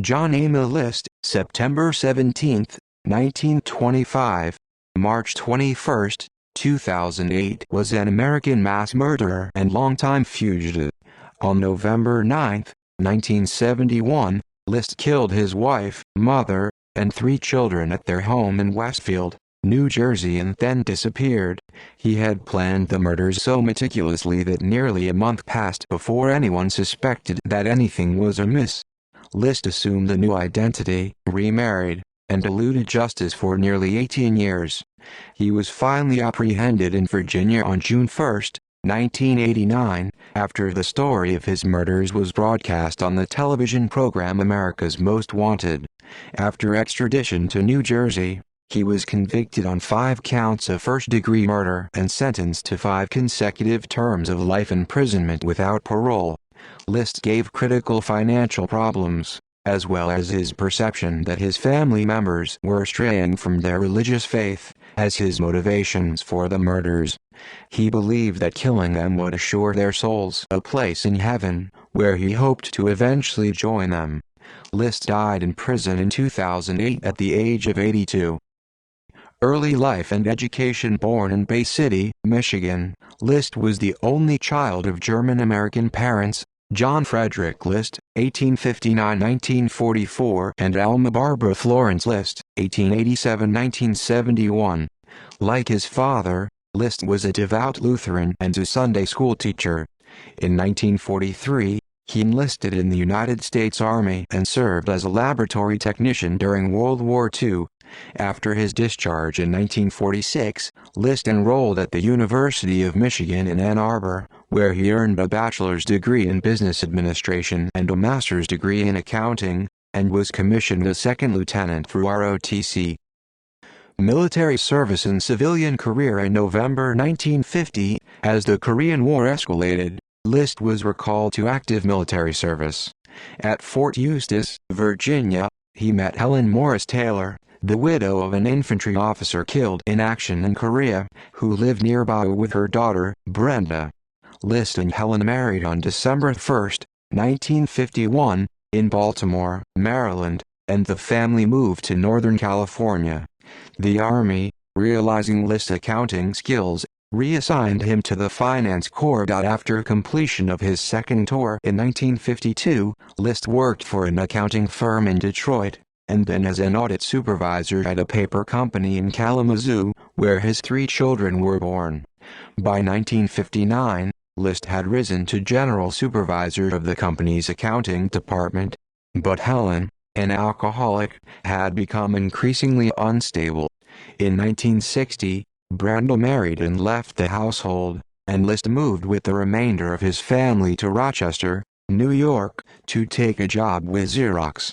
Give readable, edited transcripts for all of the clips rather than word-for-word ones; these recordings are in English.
John Emil List, September 17, 1925, March 21, 2008, was an American mass murderer and longtime fugitive. On November 9, 1971, List killed his wife, mother, and 3 children at their home in Westfield, New Jersey, and then disappeared. He had planned the murders so meticulously that nearly a month passed before anyone suspected that anything was amiss. List assumed a new identity, remarried, and eluded justice for nearly 18 years. He was finally apprehended in Virginia on June 1, 1989, after the story of his murders was broadcast on the television program America's Most Wanted. After extradition to New Jersey, he was convicted on 5 counts of first-degree murder and sentenced to 5 consecutive terms of life imprisonment without parole. List gave critical financial problems, as well as his perception that his family members were straying from their religious faith, as his motivations for the murders. He believed that killing them would assure their souls a place in heaven, where he hoped to eventually join them. List died in prison in 2008 at the age of 82. Early life and education. Born in Bay City, Michigan, List was the only child of German-American parents, John Frederick List, 1859–1944, and Alma Barbara Florence List, 1887–1971. Like his father, List was a devout Lutheran and a Sunday school teacher. In 1943, he enlisted in the United States Army and served as a laboratory technician during World War II. After his discharge in 1946, List enrolled at the University of Michigan in Ann Arbor, where he earned a bachelor's degree in business administration and a master's degree in accounting, and was commissioned a second lieutenant through ROTC. Military service and civilian career. In November 1950, as the Korean War escalated, List was recalled to active military service. At Fort Eustis, Virginia, he met Helen Morris Taylor, the widow of an infantry officer killed in action in Korea, who lived nearby with her daughter, Brenda. List and Helen married on December 1, 1951, in Baltimore, Maryland, and the family moved to Northern California. The Army, realizing List's accounting skills, reassigned him to the Finance Corps. After completion of his second tour in 1952, List worked for an accounting firm in Detroit, and then as an audit supervisor at a paper company in Kalamazoo, where his 3 children were born. By 1959, List had risen to general supervisor of the company's accounting department. But Helen, an alcoholic, had become increasingly unstable. In 1960, Brenda married and left the household, and List moved with the remainder of his family to Rochester, New York, to take a job with Xerox.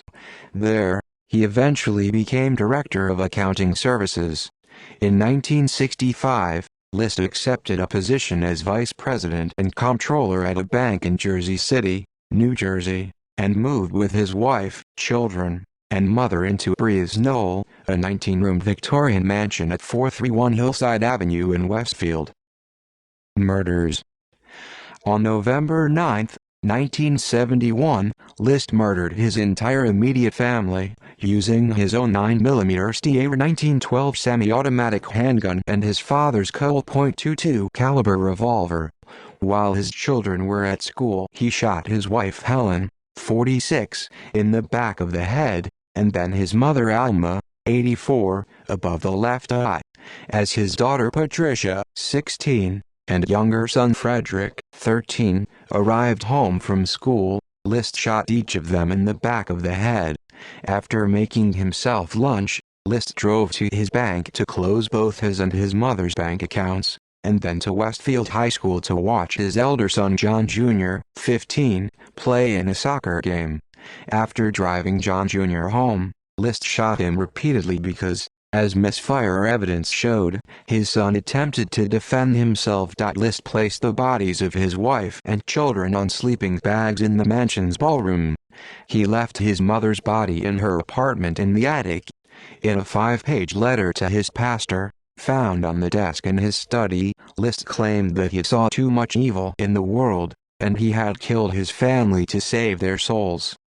There, he eventually became director of accounting services. In 1965, List accepted a position as vice president and comptroller at a bank in Jersey City, New Jersey, and moved with his wife, children, and mother into Breeze Knoll, a 19-room Victorian mansion at 431 Hillside Avenue in Westfield. Murders. On November 9, 1971, List murdered his entire immediate family, using his own 9mm Stier 1912 semi-automatic handgun and his father's Colt .22 caliber revolver. While his children were at school, he shot his wife Helen, 46, in the back of the head, and then his mother Alma, 84, above the left eye. As his daughter Patricia, 16, and younger son Frederick, 13, arrived home from school, List shot each of them in the back of the head. After making himself lunch, List drove to his bank to close both his and his mother's bank accounts, and then to Westfield High School to watch his elder son John Jr., 15, play in a soccer game. After driving John Jr. home, List shot him repeatedly because, as misfire evidence showed, his son attempted to defend himself. List placed the bodies of his wife and children on sleeping bags in the mansion's ballroom. He left his mother's body in her apartment in the attic. In a 5-page letter to his pastor, found on the desk in his study, List claimed that he saw too much evil in the world, and he had killed his family to save their souls.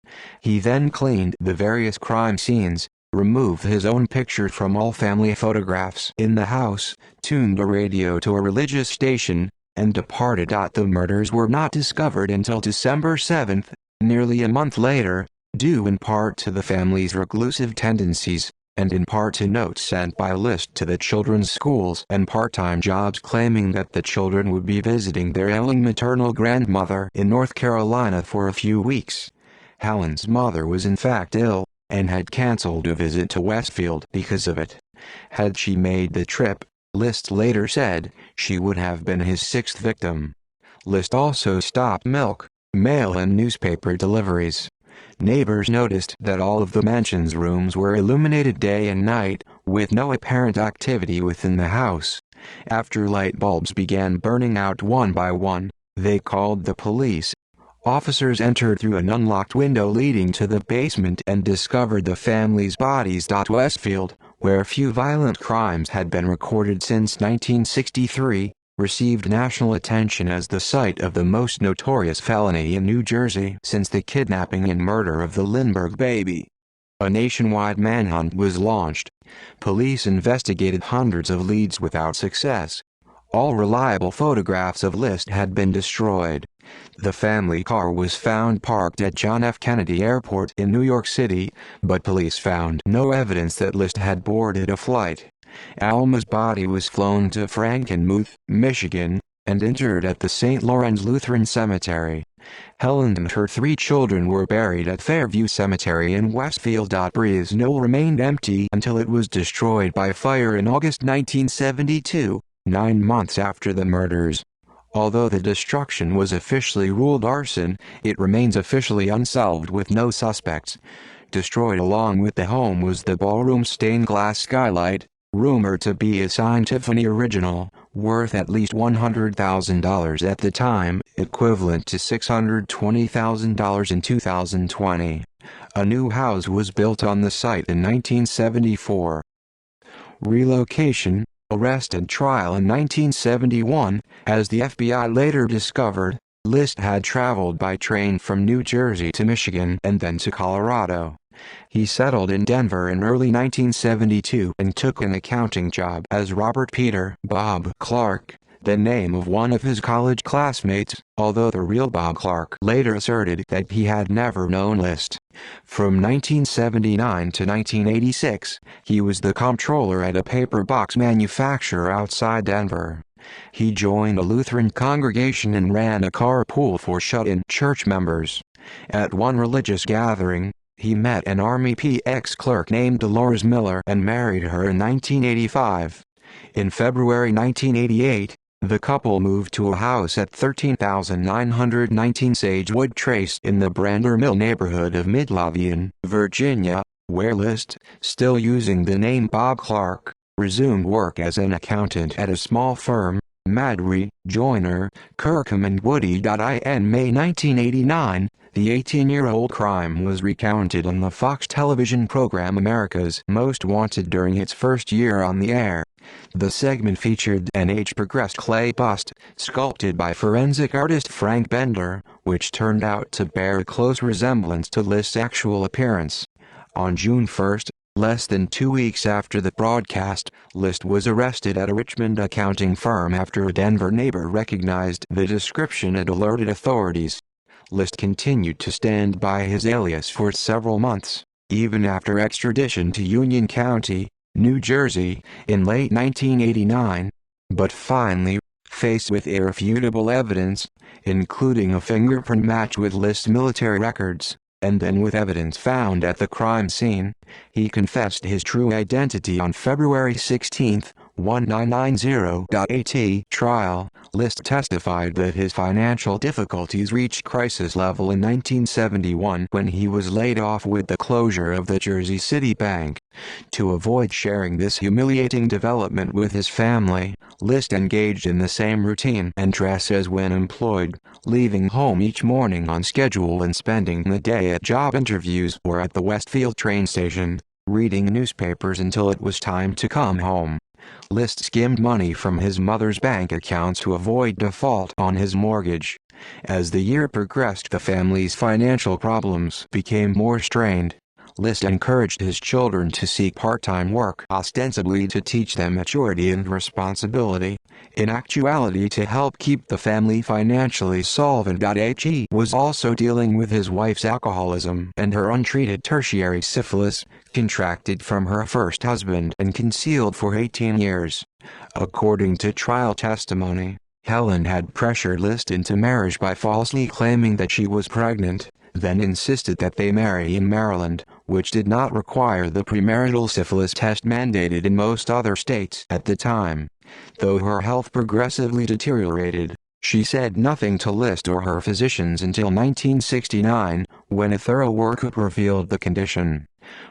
He then cleaned the various crime scenes, removed his own picture from all family photographs in the house, tuned a radio to a religious station, and departed. The murders were not discovered until December 7, nearly a month later, due in part to the family's reclusive tendencies, and in part to notes sent by List to the children's schools and part-time jobs claiming that the children would be visiting their ailing maternal grandmother in North Carolina for a few weeks. Helen's mother was in fact ill, and had cancelled a visit to Westfield because of it. Had she made the trip, List later said, she would have been his sixth victim. List also stopped milk, mail and newspaper deliveries. Neighbors noticed that all of the mansion's rooms were illuminated day and night, with no apparent activity within the house. After light bulbs began burning out one by one, they called the police. Officers entered through an unlocked window leading to the basement and discovered the family's bodies. Westfield, where few violent crimes had been recorded since 1963, received national attention as the site of the most notorious felony in New Jersey since the kidnapping and murder of the Lindbergh baby. A nationwide manhunt was launched. Police investigated hundreds of leads without success. All reliable photographs of List had been destroyed. The family car was found parked at John F. Kennedy Airport in New York City, but police found no evidence that List had boarded a flight. Alma's body was flown to Frankenmuth, Michigan, and interred at the St. Lawrence Lutheran Cemetery. Helen and her 3 children were buried at Fairview Cemetery in Westfield. Breeze Knoll remained empty until it was destroyed by fire in August 1972, 9 months after the murders. Although the destruction was officially ruled arson, it remains officially unsolved with no suspects. Destroyed along with the home was the ballroom stained glass skylight, rumored to be a signed Tiffany original, worth at least $100,000 at the time, equivalent to $620,000 in 2020. A new house was built on the site in 1974. Relocation, arrest and trial in 1971, as the FBI later discovered, List had traveled by train from New Jersey to Michigan and then to Colorado. He settled in Denver in early 1972 and took an accounting job as Robert Peter Bob Clark, the name of one of his college classmates, although the real Bob Clark later asserted that he had never known List. From 1979 to 1986, he was the comptroller at a paper box manufacturer outside Denver. He joined a Lutheran congregation and ran a carpool for shut-in church members. At one religious gathering, he met an Army PX clerk named Dolores Miller and married her in 1985. In February 1988, the couple moved to a house at 13,919 Sagewood Trace in the Brander Mill neighborhood of Midlothian, Virginia, where List, still using the name Bob Clark, resumed work as an accountant at a small firm, Madry, Joyner, Kirkham and Woody. In May 1989, the 18-year-old crime was recounted on the Fox television program America's Most Wanted during its first year on the air. The segment featured an age-progressed clay bust, sculpted by forensic artist Frank Bendler, which turned out to bear a close resemblance to List's actual appearance. On June 1, less than 2 weeks after the broadcast, List was arrested at a Richmond accounting firm after a Denver neighbor recognized the description and alerted authorities. List continued to stand by his alias for several months, even after extradition to Union County, New Jersey, in late 1989, but finally, faced with irrefutable evidence, including a fingerprint match with List's military records, and then with evidence found at the crime scene, he confessed his true identity on February 16, 1990. At trial, List testified that his financial difficulties reached crisis level in 1971 when he was laid off with the closure of the Jersey City Bank. To avoid sharing this humiliating development with his family, List engaged in the same routine and dress as when employed, leaving home each morning on schedule and spending the day at job interviews or at the Westfield train station, reading newspapers until it was time to come home. List skimmed money from his mother's bank accounts to avoid default on his mortgage. As the year progressed, the family's financial problems became more strained. List encouraged his children to seek part-time work, ostensibly to teach them maturity and responsibility, in actuality to help keep the family financially solvent. He was also dealing with his wife's alcoholism and her untreated tertiary syphilis, contracted from her first husband and concealed for 18 years. According to trial testimony, Helen had pressured List into marriage by falsely claiming that she was pregnant, then insisted that they marry in Maryland, which did not require the premarital syphilis test mandated in most other states at the time. Though her health progressively deteriorated, she said nothing to List or her physicians until 1969, when a thorough workup revealed the condition.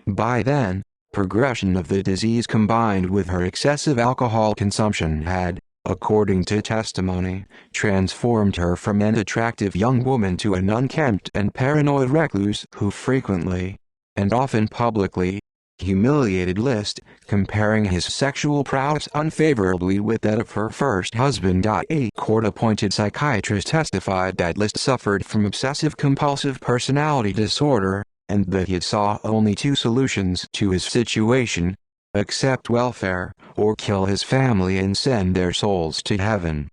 By then, progression of the disease combined with her excessive alcohol consumption had, according to testimony, transformed her from an attractive young woman to an unkempt and paranoid recluse who frequently, and often publicly, humiliated List, comparing his sexual prowess unfavorably with that of her first husband. A court-appointed psychiatrist testified that List suffered from obsessive-compulsive personality disorder, and that he saw only two solutions to his situation: accept welfare, or kill his family and send their souls to heaven.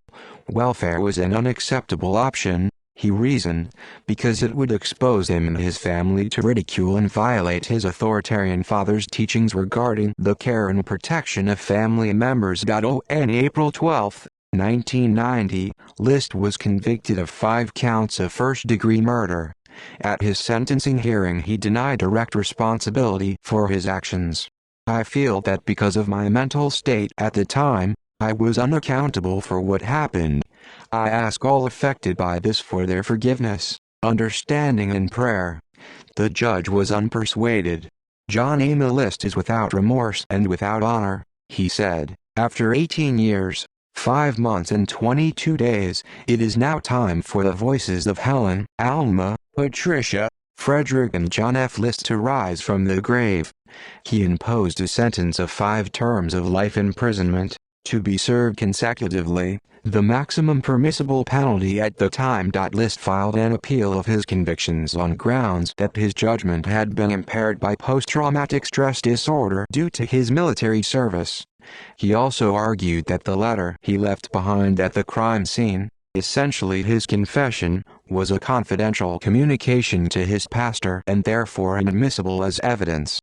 Welfare was an unacceptable option, he reasoned, because it would expose him and his family to ridicule and violate his authoritarian father's teachings regarding the care and protection of family members. On April 12, 1990, List was convicted of 5 counts of first-degree murder. At his sentencing hearing, he denied direct responsibility for his actions. "I feel that because of my mental state at the time, I was unaccountable for what happened. I ask all affected by this for their forgiveness, understanding and prayer." The judge was unpersuaded. "John A. List is without remorse and without honor," he said. "After 18 years, 5 months and 22 days, it is now time for the voices of Helen, Alma, Patricia, Frederick and John F. List to rise from the grave." He imposed a sentence of 5 terms of life imprisonment, to be served consecutively, the maximum permissible penalty at the time. List filed an appeal of his convictions on grounds that his judgment had been impaired by post-traumatic stress disorder due to his military service. He also argued that the letter he left behind at the crime scene, essentially his confession, was a confidential communication to his pastor and therefore inadmissible as evidence.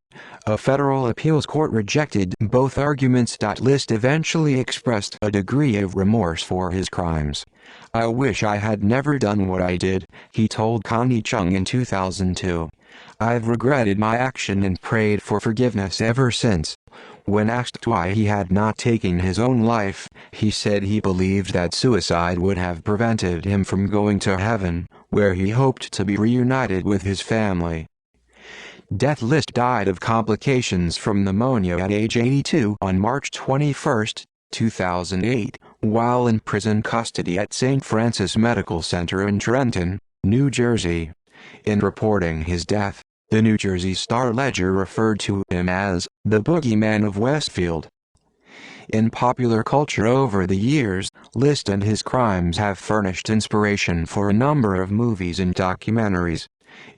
A federal appeals court rejected both arguments. List eventually expressed a degree of remorse for his crimes. "I wish I had never done what I did," he told Connie Chung in 2002. "I've regretted my action and prayed for forgiveness ever since." When asked why he had not taken his own life, he said he believed that suicide would have prevented him from going to heaven, where he hoped to be reunited with his family. Death. List died of complications from pneumonia at age 82 on March 21, 2008, while in prison custody at St. Francis Medical Center in Trenton, New Jersey. In reporting his death, the New Jersey Star-Ledger referred to him as the boogeyman of Westfield. In popular culture over the years, List and his crimes have furnished inspiration for a number of movies and documentaries.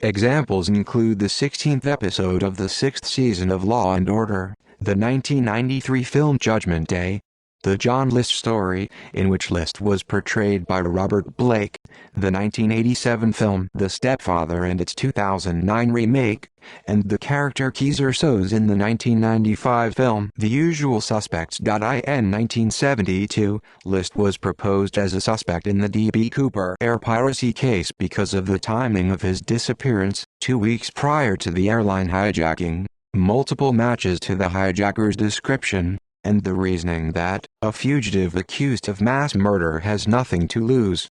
Examples include the 16th episode of the 6th season of Law and Order, the 1993 film Judgment Day, the John List Story, in which List was portrayed by Robert Blake, the 1987 film The Stepfather and its 2009 remake, and the character Keezer Soze in the 1995 film The Usual Suspects. In 1972, List was proposed as a suspect in the D.B. Cooper air piracy case because of the timing of his disappearance, 2 weeks prior to the airline hijacking, multiple matches to the hijacker's description, and the reasoning that a fugitive accused of mass murder has nothing to lose.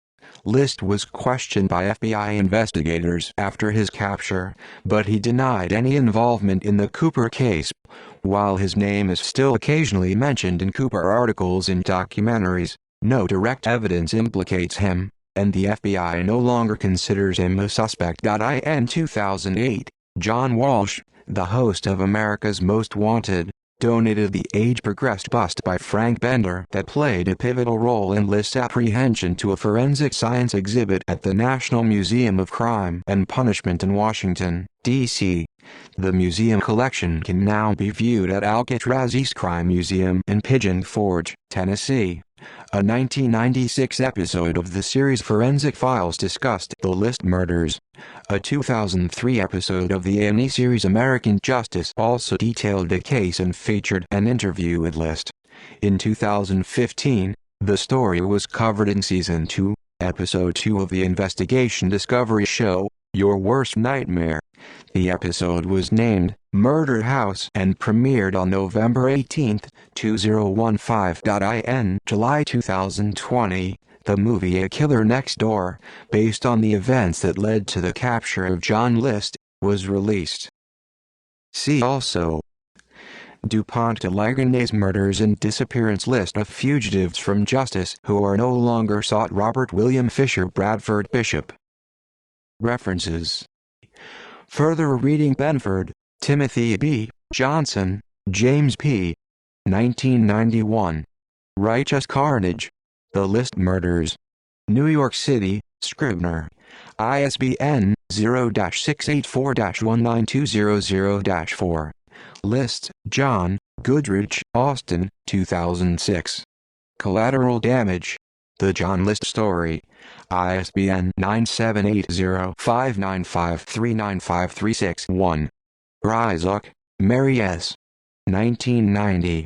List was questioned by FBI investigators after his capture, but he denied any involvement in the Cooper case. While his name is still occasionally mentioned in Cooper articles and documentaries, no direct evidence implicates him, and the FBI no longer considers him a suspect. In 2008, John Walsh, the host of America's Most Wanted, donated the age-progressed bust by Frank Bender that played a pivotal role in List's apprehension to a forensic science exhibit at the National Museum of Crime and Punishment in Washington, D.C. The museum collection can now be viewed at Alcatraz East Crime Museum in Pigeon Forge, Tennessee. A 1996 episode of the series Forensic Files discussed the List murders. A 2003 episode of the A&E series American Justice also detailed the case and featured an interview with List. In 2015, the story was covered in Season 2, Episode 2 of the investigation discovery show, Your Worst Nightmare. The episode was named Murder House and premiered on November 18, 2015. In July 2020, the movie A Killer Next Door, based on the events that led to the capture of John List, was released. See also: DuPont de Ligonnès murders and disappearance list of fugitives from justice who are no longer sought. Robert William Fisher Bradford Bishop. References. Further reading: Benford, Timothy B. Johnson, James P. 1991. Righteous Carnage. The List Murders. New York City, Scribner. ISBN 0-684-19200-4. List, John, Goodrich, Austin, 2006. Collateral Damage. The John List Story. ISBN 978-0-595-39536-1. Ryzuk, Mary S. 1990.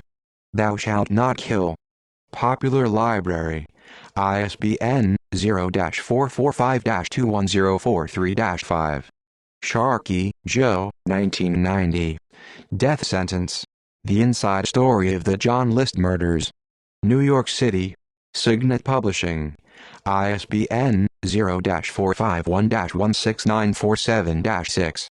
Thou Shalt Not Kill. Popular Library. ISBN 0-445-21043-5. Sharkey, Joe, 1990. Death Sentence. The Inside Story of the John List Murders. New York City, Signet Publishing. ISBN 0-451-16947-6.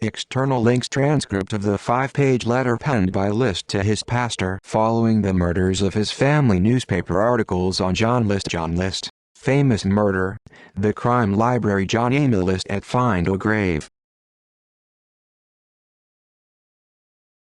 External links: transcript of the 5-page letter penned by List to his pastor following the murders of his family. Newspaper articles on John List. John List, Famous Murder. The Crime Library. John Emil List at Find a Grave.